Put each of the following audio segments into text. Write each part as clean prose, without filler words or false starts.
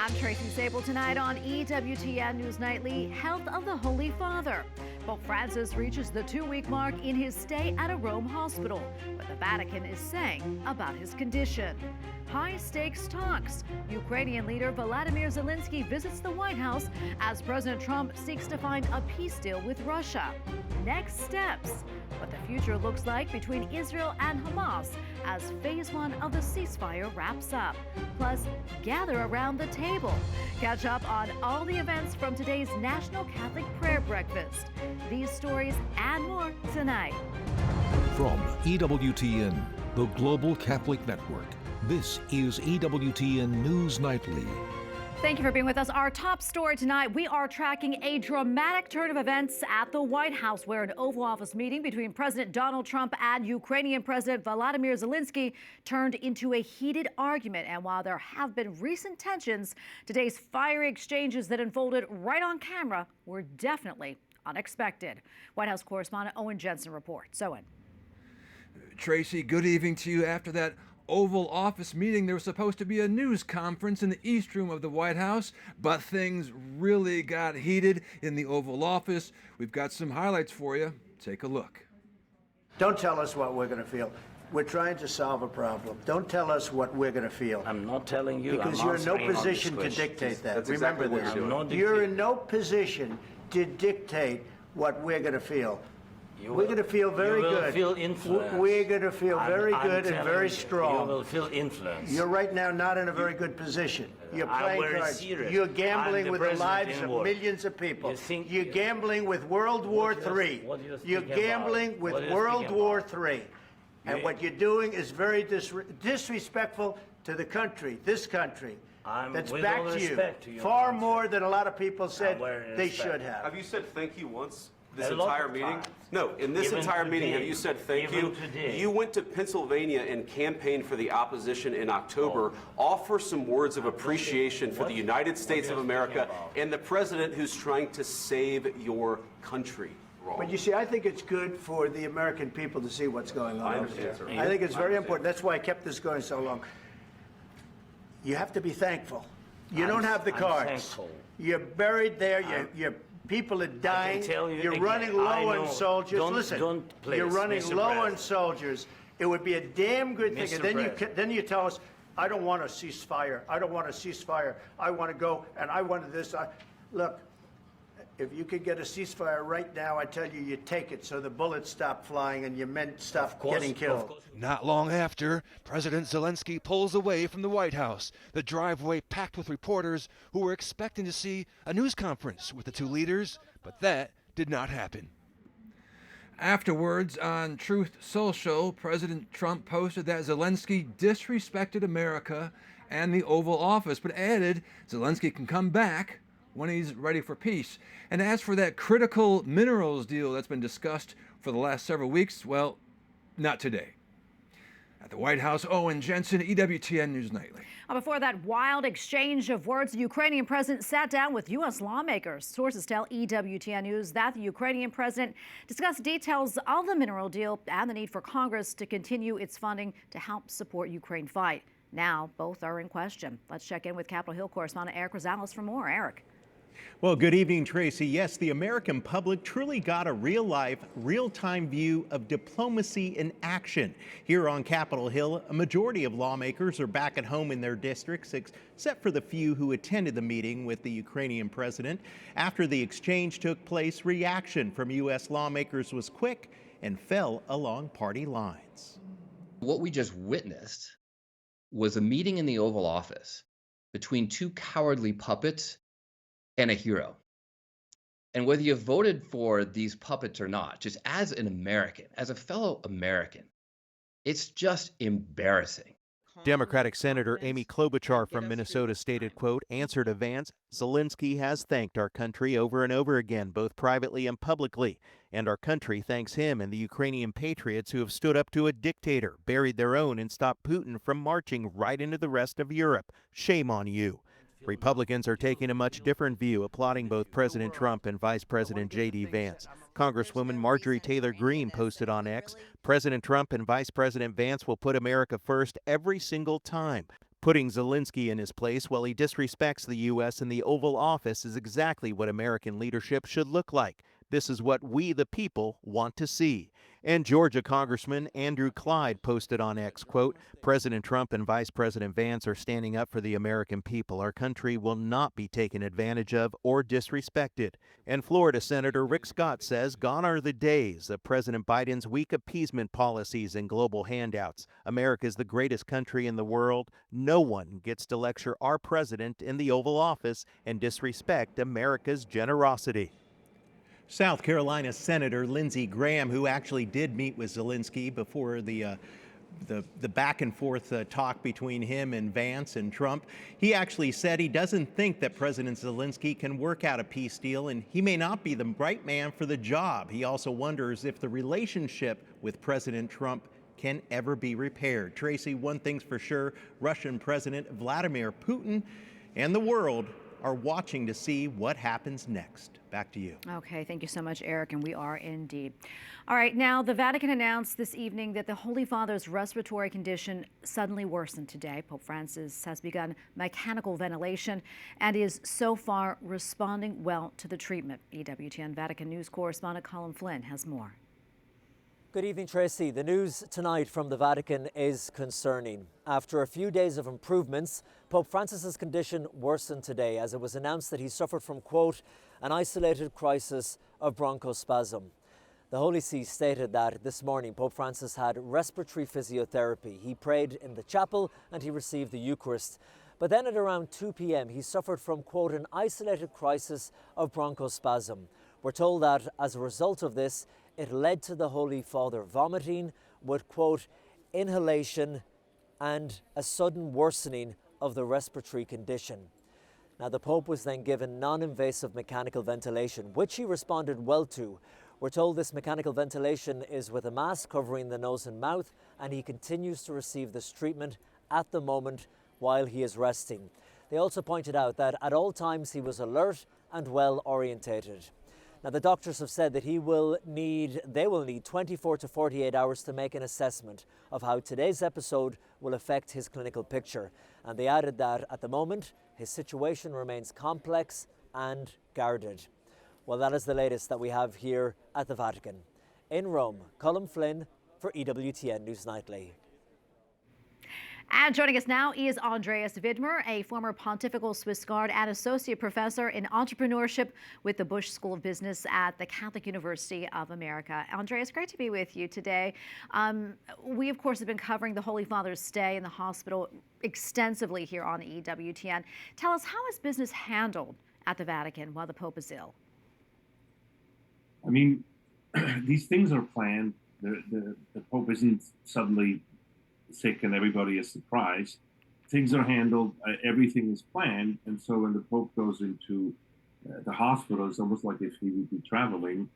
I'm Tracy Sabol. Tonight on EWTN News Nightly, health of the Holy Father. Pope Francis reaches the 2-week mark in his stay at a Rome hospital. What the Vatican is saying about his condition. High-stakes talks. Ukrainian leader Vladimir Zelenskyy visits the White House as President Trump seeks to find a peace deal with Russia. Next steps. What the future looks like between Israel and Hamas as phase 1 of the ceasefire wraps up. Plus, gather around the table. Catch up on all the events from today's National Catholic Prayer Breakfast. These stories and more tonight. From EWTN, the Global Catholic Network, this is EWTN News Nightly. Thank you for being with us. Our top story tonight, we are tracking a dramatic turn of events at the White House, where an Oval Office meeting between President Donald Trump and Ukrainian President Vladimir Zelenskyy turned into a heated argument. And while there have been recent tensions, today's fiery exchanges that unfolded right on camera were definitely unexpected. White House correspondent Owen Jensen reports. Owen. Tracy, good evening to you. After that Oval Office meeting, there was supposed to be a news conference in the East Room of the White House, but things really got heated in the Oval Office. We've got some highlights for you. Take a look. Don't tell us what we're going to feel. We're trying to solve a problem. Don't tell us what we're going to feel. I'm not telling you. Because you're in no position to dictate that. Remember this. You're in no position to dictate what we're going to feel. We're going to feel very good. Feel influence. We're going to feel very good and very strong. You will feel influence. You're right now not in a very good position. You're playing cards. Serious. You're gambling with the lives of millions of people. You're gambling with World War III. You're gambling with World War III. And what you're doing is very disrespectful to the country, this country. That's back to you. Far more than a lot of people said they should have. Have you said thank you once? This entire meeting? No, in this entire meeting, have you said thank you? You went to Pennsylvania and campaigned for the opposition in October. Offer some words of appreciation for the United States of America and the president who's trying to save your country. But you see, I think it's good for the American people to see what's going on. I understand, sir. I think it's very important. That's why I kept this going so long. You have to be thankful. You don't have the cards. You're buried there. You're people are dying. You're running low on soldiers. Listen, you're running low on soldiers. It would be a damn good thing. And then you tell us, I don't want a ceasefire. I don't want a ceasefire. I want to go and I wanted this. Look, if you could get a ceasefire right now, I tell you, you take it so the bullets stop flying and your men stop getting killed. Not long after, President Zelenskyy pulls away from the White House, the driveway packed with reporters who were expecting to see a news conference with the two leaders, but that did not happen. Afterwards, on Truth Social, President Trump posted that Zelenskyy disrespected America and the Oval Office, but added Zelenskyy can come back when he's ready for peace. And as for that critical minerals deal that's been discussed for the last several weeks, well, not today. At the White House, Owen Jensen, EWTN News Nightly. Before that wild exchange of words, the Ukrainian president sat down with U.S. lawmakers. Sources tell EWTN News that the Ukrainian president discussed details of the mineral deal and the need for Congress to continue its funding to help support Ukraine fight. Now, both are in question. Let's check in with Capitol Hill correspondent Eric Rosales for more. Eric. Well, good evening, Tracy. Yes, the American public truly got a real-life, real-time view of diplomacy in action. Here on Capitol Hill, a majority of lawmakers are back at home in their districts, except for the few who attended the meeting with the Ukrainian president. After the exchange took place, reaction from U.S. lawmakers was quick and fell along party lines. What we just witnessed was a meeting in the Oval Office between two cowardly puppets and a hero. And whether you voted for these puppets or not, just as an American, as a fellow American, it's just embarrassing. Democratic Senator Amy Klobuchar from Minnesota stated, quote, answer to Vance, Zelenskyy has thanked our country over and over again, both privately and publicly. And our country thanks him and the Ukrainian patriots who have stood up to a dictator, buried their own, and stopped Putin from marching right into the rest of Europe. Shame on you. Republicans are taking a much different view, applauding both President Trump and Vice President J.D. Vance. Congresswoman Marjorie Taylor Greene posted on X, President Trump and Vice President Vance will put America first every single time. Putting Zelenskyy in his place while he disrespects the U.S. in the Oval Office is exactly what American leadership should look like. This is what we, the people, want to see. And Georgia Congressman Andrew Clyde posted on X, quote, President Trump and Vice President Vance are standing up for the American people. Our country will not be taken advantage of or disrespected. And Florida Senator Rick Scott says gone are the days of President Biden's weak appeasement policies and global handouts. America is the greatest country in the world. No one gets to lecture our president in the Oval Office and disrespect America's generosity. South Carolina Senator Lindsey Graham, who actually did meet with Zelenskyy before the back and forth talk between him and Vance and Trump, he actually said he doesn't think that President Zelenskyy can work out a peace deal, and he may not be the right man for the job. He also wonders if the relationship with President Trump can ever be repaired. Tracy, one thing's for sure, Russian President Vladimir Putin and the world are watching to see what happens next. Back to you. Okay, thank you so much, Eric, and we are indeed. All right, now the Vatican announced this evening that the Holy Father's respiratory condition suddenly worsened today. Pope Francis has begun mechanical ventilation and is so far responding well to the treatment. EWTN Vatican News correspondent Colin Flynn has more. Good evening, Tracy. The news tonight from the Vatican is concerning. After a few days of improvements, Pope Francis's condition worsened today as it was announced that he suffered from, quote, an isolated crisis of bronchospasm. The Holy See stated that this morning Pope Francis had respiratory physiotherapy. He prayed in the chapel and he received the Eucharist. But then at around 2 p.m. he suffered from, quote, an isolated crisis of bronchospasm. We're told that as a result of this, it led to the Holy Father vomiting with, quote, inhalation and a sudden worsening of the respiratory condition. Now, the Pope was then given non-invasive mechanical ventilation, which he responded well to. We're told this mechanical ventilation is with a mask covering the nose and mouth, and he continues to receive this treatment at the moment while he is resting. They also pointed out that at all times he was alert and well orientated. Now, the doctors have said that they will need 24 to 48 hours to make an assessment of how today's episode will affect his clinical picture. And they added that at the moment, his situation remains complex and guarded. Well, that is the latest that we have here at the Vatican. In Rome, Colin Flynn for EWTN News Nightly. And joining us now is Andreas Widmer, a former Pontifical Swiss Guard and Associate Professor in Entrepreneurship with the Bush School of Business at the Catholic University of America. Andreas, great to be with you today. We, of course, have been covering the Holy Father's stay in the hospital extensively here on EWTN. Tell us, how is business handled at the Vatican while the Pope is ill? I mean, these things are planned. The Pope isn't suddenly sick and everybody is surprised. Things are handled, everything is planned, and so when the Pope goes into the hospital, it's almost like if he would be traveling.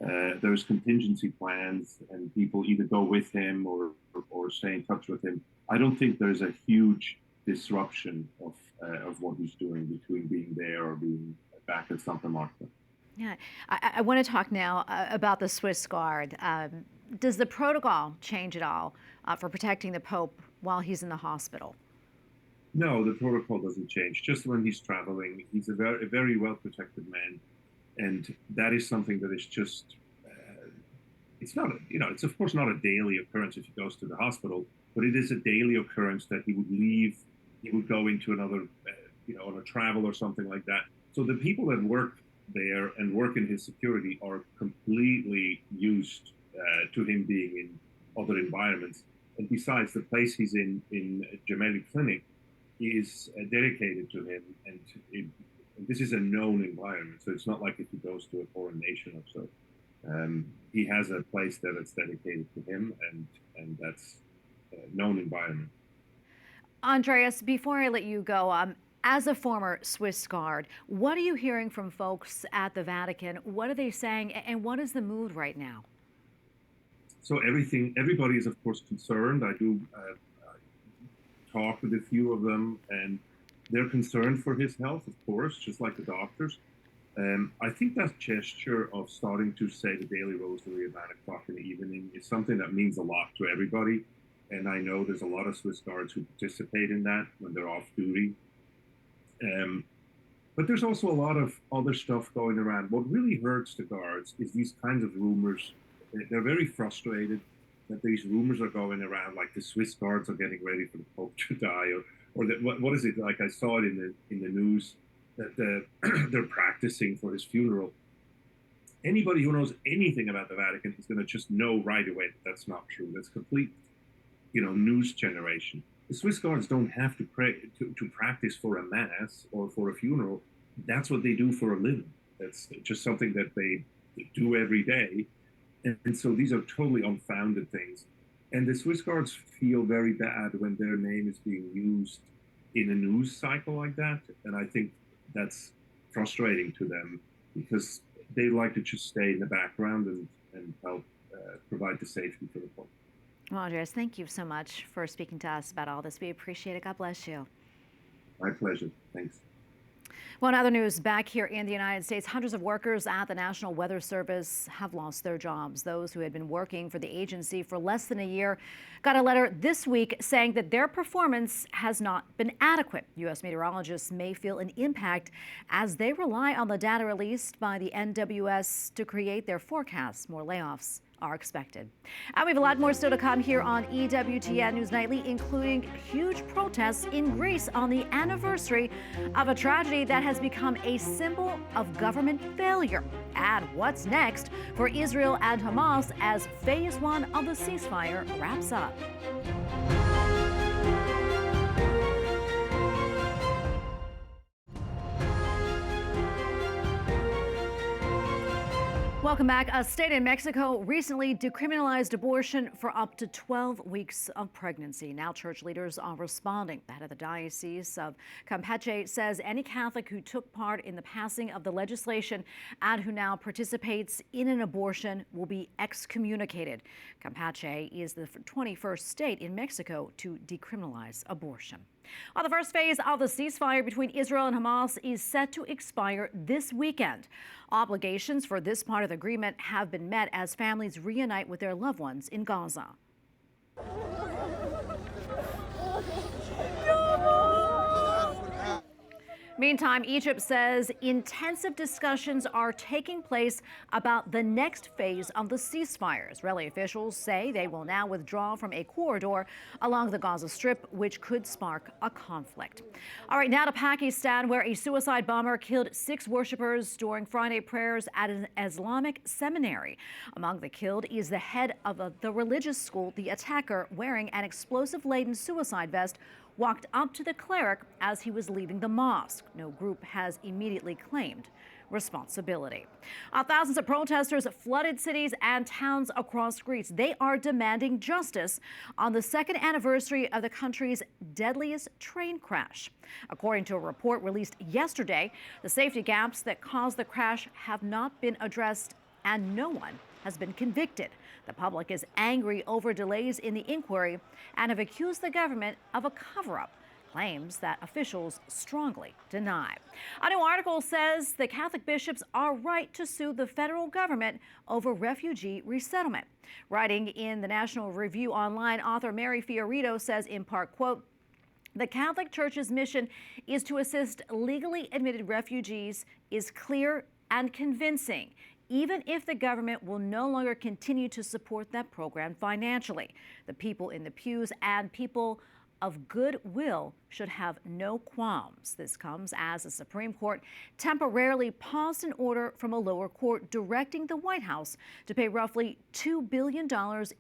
There's contingency plans, and people either go with him or stay in touch with him. I don't think there's a huge disruption of what he's doing between being there or being back at Santa Marta. Yeah, I want to talk now about the Swiss Guard. Does the protocol change at all for protecting the Pope while he's in the hospital? No, the protocol doesn't change. Just when he's traveling, he's a very well-protected man. And that is something that is just, it's not, it's of course not a daily occurrence if he goes to the hospital, but it is a daily occurrence that he would leave, he would go into another, on a travel or something like that. So the people that work there and work in his security are completely used to him being in other environments. And besides, the place he's in Gemelli Clinic is dedicated to him, and this is a known environment. So it's not like if he goes to a foreign nation or so. He has a place that is dedicated to him, and that's a known environment. Andreas, before I let you go, as a former Swiss Guard, what are you hearing from folks at the Vatican? What are they saying, and what is the mood right now? So everybody is, of course, concerned. I do talk with a few of them, and they're concerned for his health, of course, just like the doctors. I think that gesture of starting to say the daily rosary at 9 o'clock in the evening is something that means a lot to everybody. and I know there's a lot of Swiss guards who participate in that when they're off duty. But there's also a lot of other stuff going around. What really hurts the guards is these kinds of rumors. They're very frustrated that these rumors are going around, like the Swiss guards are getting ready for the Pope to die, or that what is it? Like I saw it in the news that they're practicing for his funeral. Anybody who knows anything about the Vatican is going to just know right away that that's not true. That's complete, news generation. The Swiss guards don't have to pray to practice for a mass or for a funeral. That's what they do for a living. That's just something that they do every day. And so these are totally unfounded things. And the Swiss guards feel very bad when their name is being used in a news cycle like that. And I think that's frustrating to them because they like to just stay in the background and help provide the safety for the Pope. Well, Andreas, thank you so much for speaking to us about all this. We appreciate it. God bless you. My pleasure. Thanks. Well, in other news, back here in the United States, hundreds of workers at the National Weather Service have lost their jobs. Those who had been working for the agency for less than a year got a letter this week saying that their performance has not been adequate. U.S. meteorologists may feel an impact as they rely on the data released by the NWS to create their forecasts. More layoffs are expected. And we have a lot more still to come here on EWTN News Nightly, including huge protests in Greece on the anniversary of a tragedy that has become a symbol of government failure. And what's next for Israel and Hamas as phase 1 of the ceasefire wraps up. Welcome back. A state in Mexico recently decriminalized abortion for up to 12 weeks of pregnancy. Now church leaders are responding. The head of the Diocese of Campeche says any Catholic who took part in the passing of the legislation and who now participates in an abortion will be excommunicated. Campeche is the 21st state in Mexico to decriminalize abortion. Well, the first phase of the ceasefire between Israel and Hamas is set to expire this weekend. Obligations for this part of the agreement have been met as families reunite with their loved ones in Gaza. Meantime, Egypt says intensive discussions are taking place about the next phase of the ceasefire. Israeli officials say they will now withdraw from a corridor along the Gaza Strip, which could spark a conflict. All right, now to Pakistan, where a suicide bomber killed 6 worshippers during Friday prayers at an Islamic seminary. Among the killed is the head of the religious school. The attacker, wearing an explosive-laden suicide vest, walked up to the cleric as he was leaving the mosque. No group has immediately claimed responsibility. Thousands of protesters flooded cities and towns across Greece. They are demanding justice on the second anniversary of the country's deadliest train crash. According to a report released yesterday, the safety gaps that caused the crash have not been addressed and no one has been convicted. The public is angry over delays in the inquiry and have accused the government of a cover-up, claims that officials strongly deny. A new article says the Catholic bishops are right to sue the federal government over refugee resettlement. Writing in the National Review Online, author Mary Fiorito says in part, quote, "The Catholic Church's mission is to assist legally admitted refugees is clear and convincing, even if the government will no longer continue to support that program financially. The people in the pews and people of goodwill should have no qualms." This comes as the Supreme Court temporarily paused an order from a lower court directing the White House to pay roughly $2 billion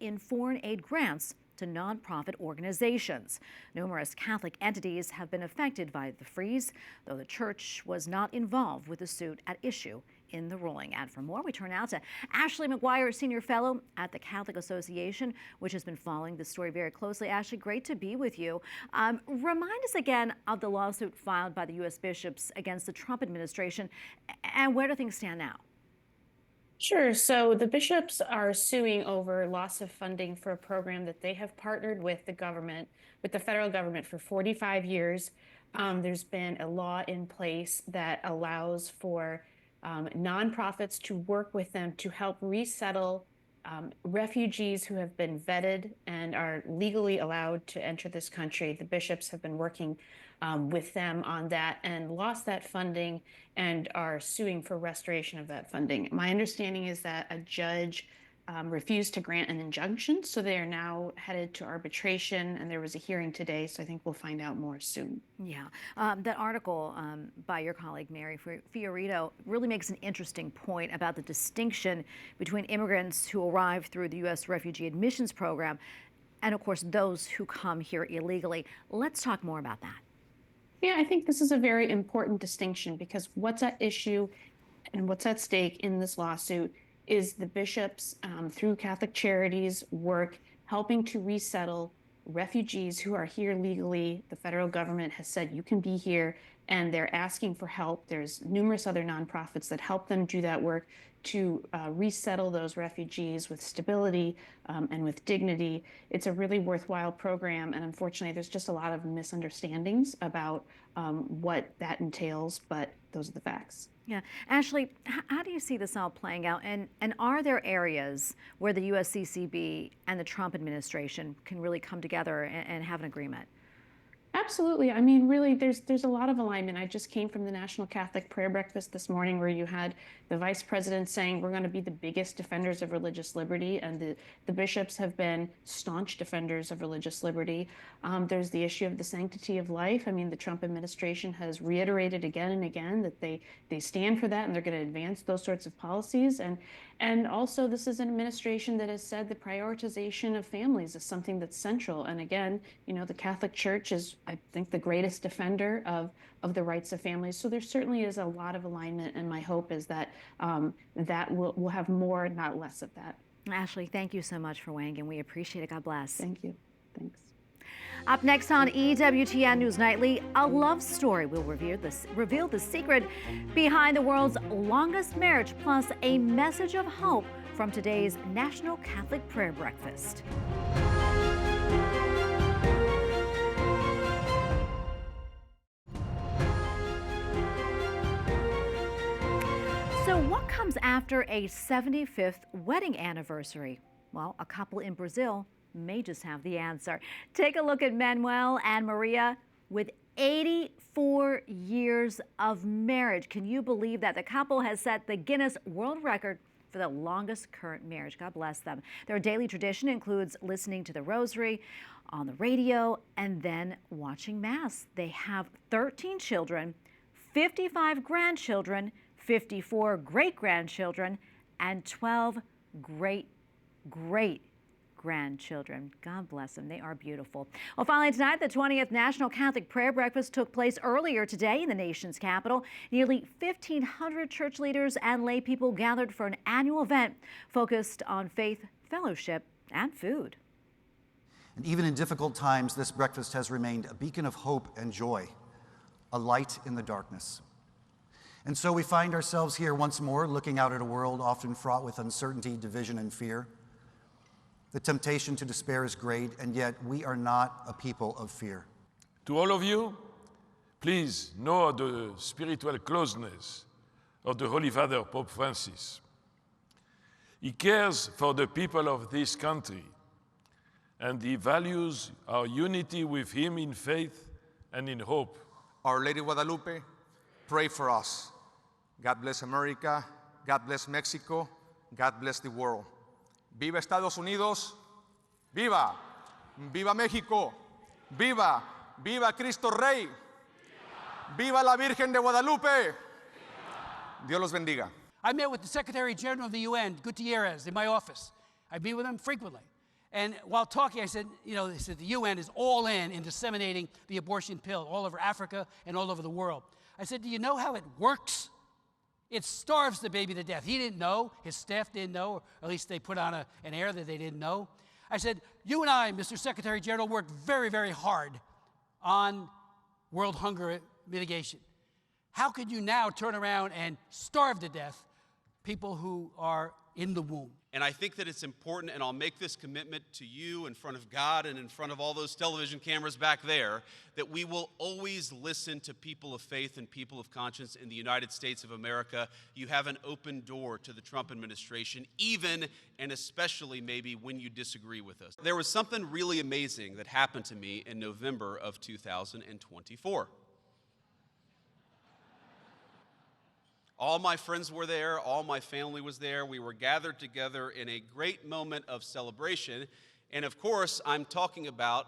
in foreign aid grants to nonprofit organizations. Numerous Catholic entities have been affected by the freeze, though the church was not involved with the suit at issue in the ruling. And for more, we turn now to Ashley McGuire, Senior Fellow at the Catholic Association, which has been following the story very closely. Ashley, great to be with you. Remind us again of the lawsuit filed by the U.S. bishops against the Trump administration, and where do things stand now? Sure. So the bishops are suing over loss of funding for a program that they have partnered with the government, with the federal government, for 45 years. There's been a law in place that allows for nonprofits to work with them to help resettle refugees who have been vetted and are legally allowed to enter this country. The bishops have been working with them on that and lost that funding and are suing for restoration of that funding. My understanding is that a judge refused to grant an injunction, so they are now headed to arbitration, and there was a hearing today, so I think we'll find out more soon. Yeah, that article by your colleague Mary Fiorito really makes an interesting point about the distinction between immigrants who arrive through the U.S. Refugee Admissions Program and, of course, those who come here illegally. Let's talk more about that. Yeah, I think this is a very important distinction because what's at issue and what's at stake in this lawsuit is the bishops, through Catholic Charities, work helping to resettle refugees who are here legally. The federal government has said you can be here, and they're asking for help. There's numerous other nonprofits that help them do that work to resettle those refugees with stability and with dignity. It's a really worthwhile program, and unfortunately, there's just a lot of misunderstandings about what that entails, but those are the facts. Yeah. Ashley, how do you see this all playing out? And are there areas where the USCCB and the Trump administration can really come together and have an agreement? Absolutely. I mean, really, there's a lot of alignment. I just came from the National Catholic Prayer Breakfast this morning where you had the vice president saying we're going to be the biggest defenders of religious liberty, and the bishops have been staunch defenders of religious liberty. There's the issue of the sanctity of life. I mean, the Trump administration has reiterated again and again that they stand for that and they're going to advance those sorts of policies. And also, this is an administration that has said the prioritization of families is something that's central. And again, you know, the Catholic Church is, I think, the greatest defender of the rights of families. So there certainly is a lot of alignment, and my hope is that that we'll have more, not less of that. Ashley, thank you so much for weighing in. We appreciate it. God bless. Thank you. Thanks. Up next on EWTN News Nightly, a love story will reveal the secret behind the world's longest marriage, plus a message of hope from today's National Catholic Prayer Breakfast. So what comes after a 75th wedding anniversary? Well, a couple in Brazil may just have the answer. Take a look at Manuel and Maria with 84 years of marriage. Can you believe that? The couple has set the Guinness World Record for the longest current marriage. God bless them. Their daily tradition includes listening to the rosary on the radio and then watching Mass. They have 13 children, 55 grandchildren, 54 great-grandchildren, and 12 great-grandchildren. God bless them. They are beautiful. Well, finally tonight, the 20th National Catholic Prayer Breakfast took place earlier today in the nation's capital. Nearly 1,500 church leaders and lay people gathered for an annual event focused on faith, fellowship, and food. And even in difficult times, this breakfast has remained a beacon of hope and joy, a light in the darkness. And so we find ourselves here once more, looking out at a world often fraught with uncertainty, division, and fear. The temptation to despair is great, and yet we are not a people of fear. To all of you, please know the spiritual closeness of the Holy Father, Pope Francis. He cares for the people of this country, and he values our unity with him in faith and in hope. Our Lady Guadalupe, pray for us. God bless America, God bless Mexico, God bless the world. Viva Estados Unidos, viva, viva México, viva, viva Cristo Rey, viva la Virgen de Guadalupe. Dios los bendiga. I met with the Secretary General of the UN, Gutierrez, in my office. I meet with him frequently. And while talking, I said, you know, they said the UN is all in disseminating the abortion pill all over Africa and all over the world. I said, do you know how it works? It starves the baby to death. He didn't know, his staff didn't know, or at least they put on an air that they didn't know. I said, you and I, Mr. Secretary General, worked very, very hard on world hunger mitigation. How could you now turn around and starve to death people who are in the womb. And I think that it's important, and I'll make this commitment to you in front of God and in front of all those television cameras back there, that we will always listen to people of faith and people of conscience in the United States of America. You have an open door to the Trump administration, even and especially maybe when you disagree with us. There was something really amazing that happened to me in November of 2024. All my friends were there, all my family was there. We were gathered together in a great moment of celebration. And of course, I'm talking about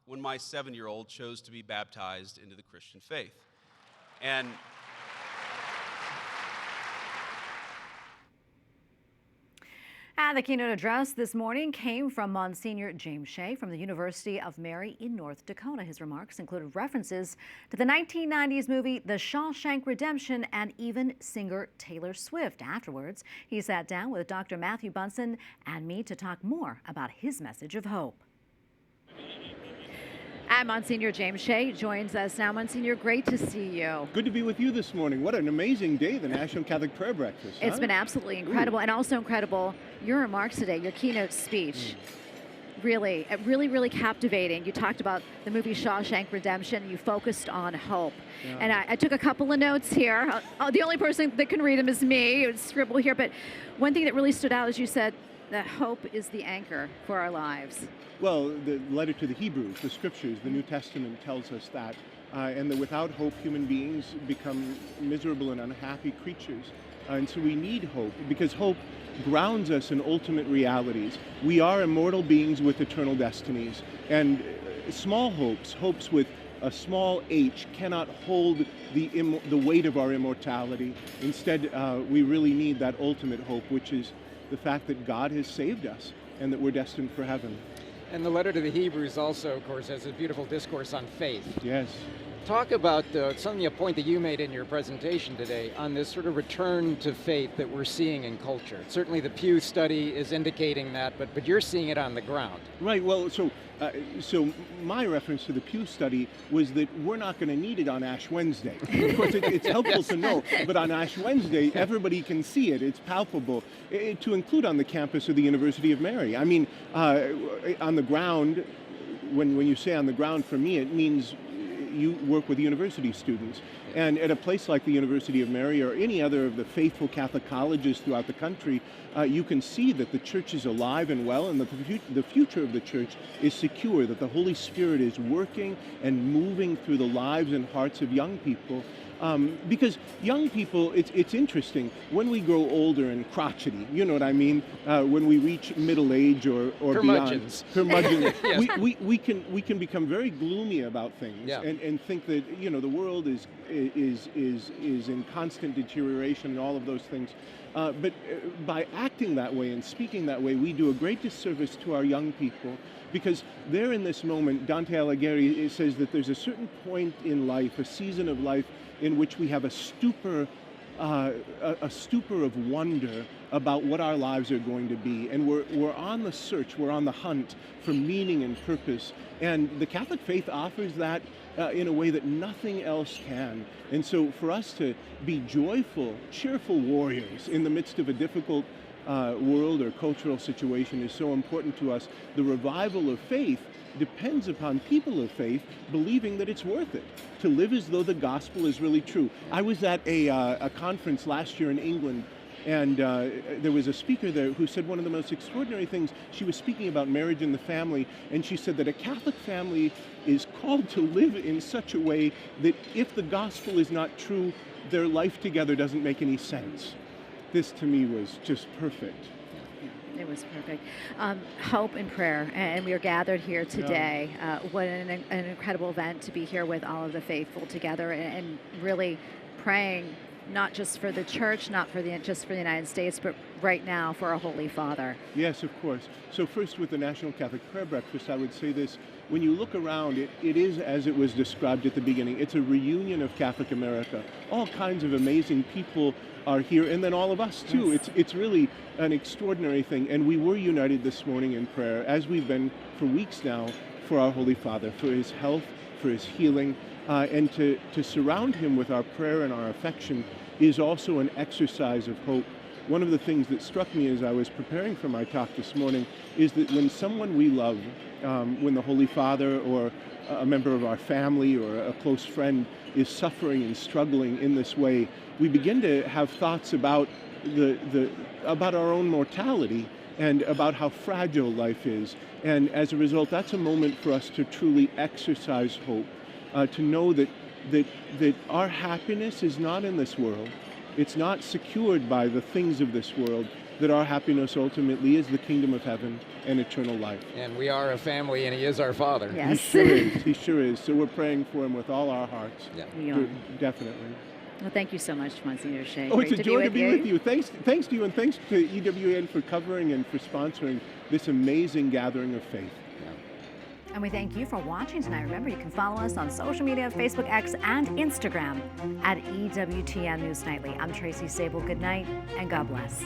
when my 7-year-old chose to be baptized into the Christian faith. And the keynote address this morning came from Monsignor James Shea from the University of Mary in North Dakota. His remarks included references to the 1990s movie The Shawshank Redemption and even singer Taylor Swift. Afterwards, he sat down with Dr. Matthew Bunson and me to talk more about his message of hope. And Monsignor James Shea joins us now. Monsignor, great to see you. Good to be with you this morning. What an amazing day, the National Catholic Prayer Breakfast. It's been absolutely incredible. And also incredible, your remarks today, your keynote speech. Really captivating. You talked about the movie Shawshank Redemption. You focused on hope. Yeah. And I took a couple of notes here. The only person that can read them is me. It would scribble here. But one thing that really stood out is you said that hope is the anchor for our lives. Well, the letter to the Hebrews, the scriptures, the New Testament tells us that. And that without hope, human beings become miserable and unhappy creatures. And so we need hope, because hope grounds us in ultimate realities. We are immortal beings with eternal destinies. And small hopes with a small h, cannot hold the weight of our immortality. Instead, we really need that ultimate hope, which is the fact that God has saved us and that we're destined for heaven. And the letter to the Hebrews also, of course, has a beautiful discourse on faith. Yes. Talk about a point that you made in your presentation today on this sort of return to faith that we're seeing in culture. Certainly the Pew study is indicating that, but you're seeing it on the ground. Right. Well, so my reference to the Pew study was that we're not going to need it on Ash Wednesday. Of course, it's helpful to know, but on Ash Wednesday, everybody can see it. It's palpable. To include on the campus of the University of Mary. I mean, on the ground, when you say on the ground, for me, it means you work with university students. And at a place like the University of Mary or any other of the faithful Catholic colleges throughout the country, you can see that the church is alive and well, and that the future of the church is secure, that the Holy Spirit is working and moving through the lives and hearts of young people. Because young people, it's interesting, when we grow older and crotchety, you know what I mean, when we reach middle age or beyond, curmudgeon, yes. we can become very gloomy about things, yeah. and think that, you know, the world is in constant deterioration and all of those things. But by acting that way and speaking that way, we do a great disservice to our young people, because they're in this moment. Dante Alighieri says that there's a certain point in life, a season of life, in which we have a stupor of wonder about what our lives are going to be. And we're on the search, we're on the hunt for meaning and purpose. And the Catholic faith offers that in a way that nothing else can. And so for us to be joyful, cheerful warriors in the midst of a difficult world or cultural situation is so important to us. The revival of faith depends upon people of faith believing that it's worth it to live as though the gospel is really true. I was at a conference last year in England, and there was a speaker there who said one of the most extraordinary things. She was speaking about marriage and the family, and she said that a Catholic family is called to live in such a way that if the gospel is not true, their life together doesn't make any sense. This to me was just perfect. It was perfect. Hope and prayer, and we are gathered here today. What an incredible event to be here with all of the faithful together and really praying not just for the church, not for just for the United States, but right now for our Holy Father. Yes, of course. So first, with the National Catholic Prayer Breakfast, I would say this. When you look around, it is as it was described at the beginning. It's a reunion of Catholic America. All kinds of amazing people are here, and then all of us too. Yes. It's really an extraordinary thing, and we were united this morning in prayer, as we've been for weeks now, for our Holy Father, for his health, for his healing, and to surround him with our prayer and our affection is also an exercise of hope. one of the things that struck me as I was preparing for my talk this morning is that when someone we love, when the Holy Father or a member of our family or a close friend is suffering and struggling in this way, we begin to have thoughts about about our own mortality and about how fragile life is. And as a result, that's a moment for us to truly exercise hope, to know that our happiness is not in this world. It's not secured by the things of this world, that our happiness ultimately is the kingdom of heaven and eternal life. And we are a family, and he is our Father. He sure is. He sure is. So we're praying for him with all our hearts. Yeah. We are. Definitely. Well, thank you so much, Monsignor Shea. Oh, it's a joy to be with you. Thanks to you, and thanks to EWTN for covering and for sponsoring this amazing gathering of faith. And we thank you for watching tonight. Remember, you can follow us on social media, Facebook, X, and Instagram at EWTN News Nightly. I'm Tracy Sabol. Good night, and God bless.